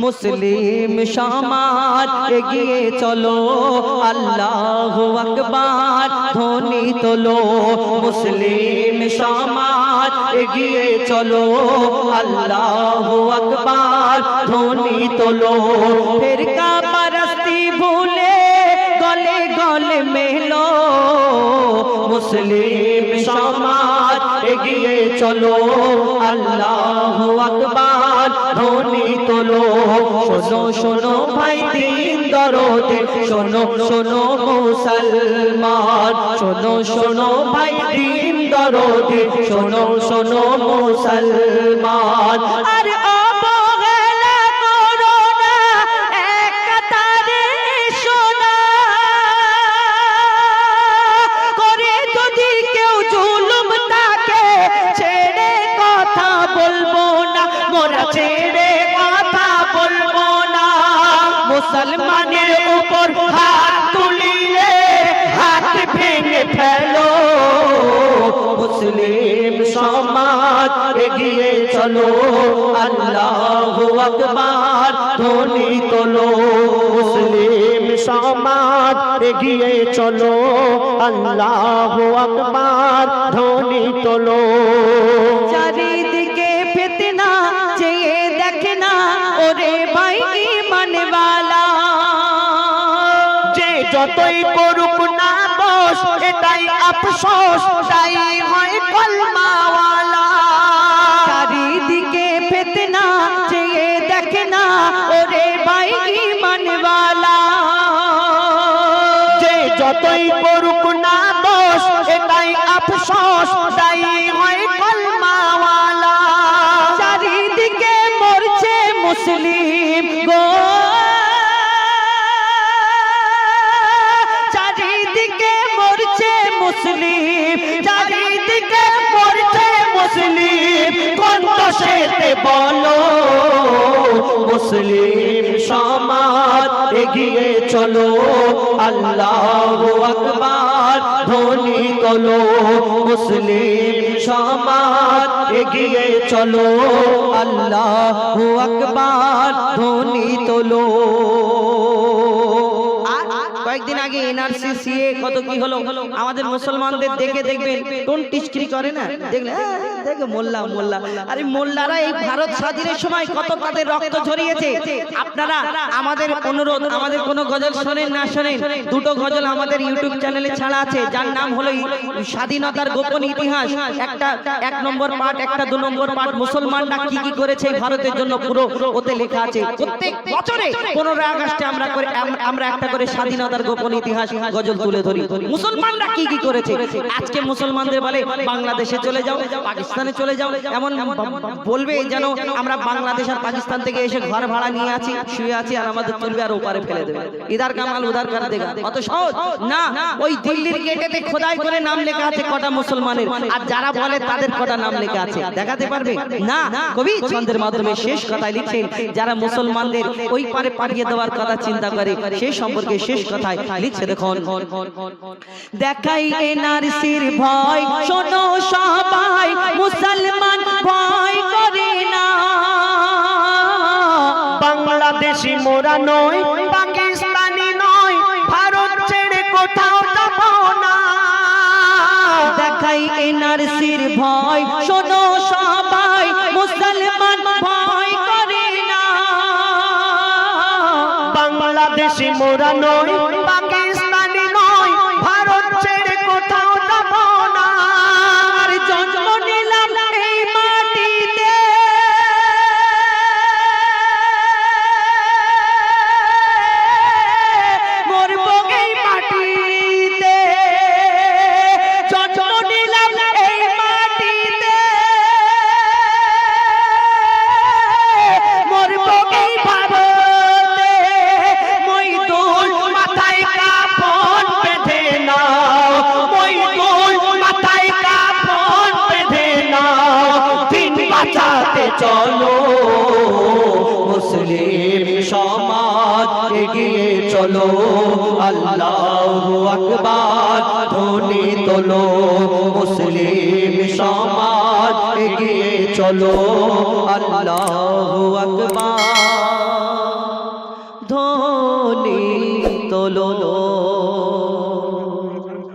মুসলিম সমাজ এগিয়ে চলো, আল্লাহু আকবার ধ্বনি তোলো। মুসলিম সমাজ এগিয়ে চলো, আল্লাহু আকবার ধ্বনি তোলো। ফিরকা পরস্তি ভুলে গলে গলে মেলো, মুসলিম সমাজ এগিয়ে চলো, আল্লাহু আকবার ধ্বনি তোলো। শোনো শোনো ভাই দিন দরদে, শোনো শোনো মুসলমান, শোনো শোনো ভাই দিন দরদে, শোনো শোনো মুসলমান। আর অবহেলা করো না, এক কাতারে শোনা করে যদি কেউ জুলুম তাকে ছেড়ে কথা বলবো না, মোরা ছেড়ে কথা বলবো না। মুসলমানের উপর হাত তুলিলে হাত ভেঙে ফেলো, মুসলিম সমাজ এগিয়ে চলো, আল্লাহু আকবার ধ্বনি তোলো। মুসলিম সমাজ এগিয়ে চলো, আল্লাহু আকবার ধ্বনি তোলো। চারিদিকে ফিতনা চেয়ে দেখে না, ওরে ভাই ঈমানওয়ালা, যে যতই করুক না দোষ এটাই আফসোস, তাই হয় কলমাওয়ালা। চারিদিকে ফিতনা চেয়ে দেখে না, ওরে ভাই ঈমানওয়ালা, যে যতই করুক না দোষ এটাই আফসোস, তাই হয় কলমাওয়ালা। চারিদিকে মরছে মুসলিম গো, চারিদিকে মরছে মুসলিম, চারিদিকে মরছে মুসলিম, কণ্ঠস্বরে বলো, মুসলিম সমাজ এগিয়ে চলো, আল্লাহু আকবার ধ্বনি তোলো। মুসলিম সমাজ এগিয়ে চলো, আল্লাহু আকবার ধ্বনি তোলো। কয়েকদিন আগে এনআরসি সিএ কত কি হলো, আমাদের মুসলমানদের দেখে দেখবেন কোন টিচকিরি করে না, দেখলে দেখো মোল্লা মোল্লা। আরে মোল্লারা এই ভারত স্বাধীনের সময় কত তাদের রক্ত ঝরিয়েছে। আপনারা আমাদের অনুরোধ, আমাদের কোনো গজল শোনেন না শোনেন, দুটো গজল আমাদের ইউটিউব চ্যানেলে ছাড়া আছে, যার নাম হলো স্বাধীনতার গোপন ইতিহাস। একটা 1 নম্বর পার্ট, একটা 2 নম্বর পার্ট, মুসলমানরা কি কি করেছে ভারতের জন্য পুরো ওতে লেখা আছে। প্রত্যেক বছরে 15 আগস্টে আমরা একটা করে স্বাধীনতার গোপন ইতিহাস গজল তুলে ধরি, মুসলমানরা কি কি করেছে। আজকে মুসলমানদের বলে বাংলাদেশে চলে যাও, পাকিস্তানে চলে যাও, এমন বলবে যেন আমরা বাংলাদেশ আর পাকিস্তান থেকে এসে ঘর ভাড়া নিয়ে আছি, শুয়ে আছি, আর আমাদের তুলবে আর ওপারে ফেলে দেবে। ইদার কামাল উদার কর দেগা, অত সহজ না। ওই দিল্লির গেটেতে খোদাই করে নাম লেখা আছে কটা মুসলমানের, আর যারা বলে তাদের কটা নাম লেখা আছে দেখাতে পারবে না। কবি ছন্দের মাধ্যমে শেষ কথায় লিখছেন, যারা মুসলমানদের ওই পারে পাঠিয়ে দেওয়ার কথা চিন্তা করে সেই সম্পর্কে শেষ কথায় লিখছে, দেখুন, দেখাই এনআরসির ভয়, শোনো সবাই মুসলমান ভয় করে না। বাংলাদেশি মোরা নয়, পাকিস্তানি নয়, ভারত ছেড়ে কোথাও যাব না। দেখাই এনআরসির ভয়, শোনো সবাই মুসলমান ভয় করে না। বাংলাদেশি মোরা নয়, পাকিস্তানি নয়, ভারত ছেড়ে কোথাও যাব না। আর জন্ম নিলাম এই মাটিতে, মরব এই মাটিতে। জন্ম নিলাম এই মাটিতে, মরব এই ভারতে। মইদুল মাথায় কাফন বেঁধে নাও, মইদুল মাথায় কাফন বেঁধে নাও, দিন বাঁচাতে চলো, মুসলিম সমাজ এগিয়ে চলো, আল্লাহু আকবার ধ্বনি তোলো। মুসলিম সমাজ এগিয়ে চলো, আল্লাহু আকবার। তোলো